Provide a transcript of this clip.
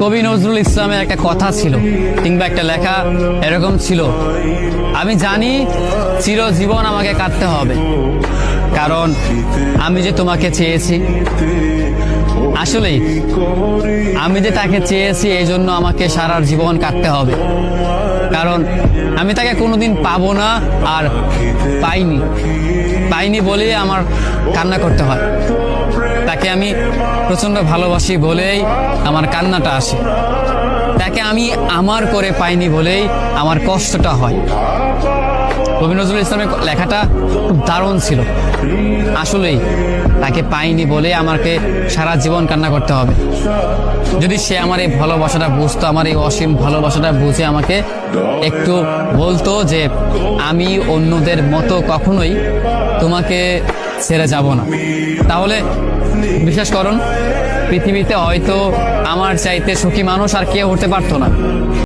কবি নজরুল ইসলামের একটা কথা ছিল কিংবা একটা লেখা এরকম ছিল, আমি জানি চিরজীবন আমাকে কাটতে হবে, কারণ আমি যে তোমাকে চেয়েছি। আসলেই আমি যে তাকে চেয়েছি এই জন্য আমাকে সারা জীবন কাটতে হবে, কারণ আমি তাকে কোনোদিন পাবো না, আর পাইনি বলেই আমার কান্না করতে হয়। তাকে আমি প্রচন্ড ভালোবাসি বলেই আমার কান্নাটা আসে, তাকে আমি আমার করে পাইনি বলেই আমার কষ্টটা হয়। কবি নজরুল ইসলামের লেখাটা খুব দারুণ ছিল। আসলেই তাকে পাইনি বলে আমাকে সারা জীবন কান্না করতে হবে। যদি সে আমার এই ভালোবাসাটা বুঝতো, আমার এই অসীম ভালোবাসাটা বুঝে আমাকে একটু বলতো যে আমি অন্যদের মতো কখনোই তোমাকে ছেড়ে যাব না, তাহলে বিশ্বাস করুন পৃথিবীতে হয়তো আমার চাইতে সুখী মানুষ আর কেউ হতে পারতো না।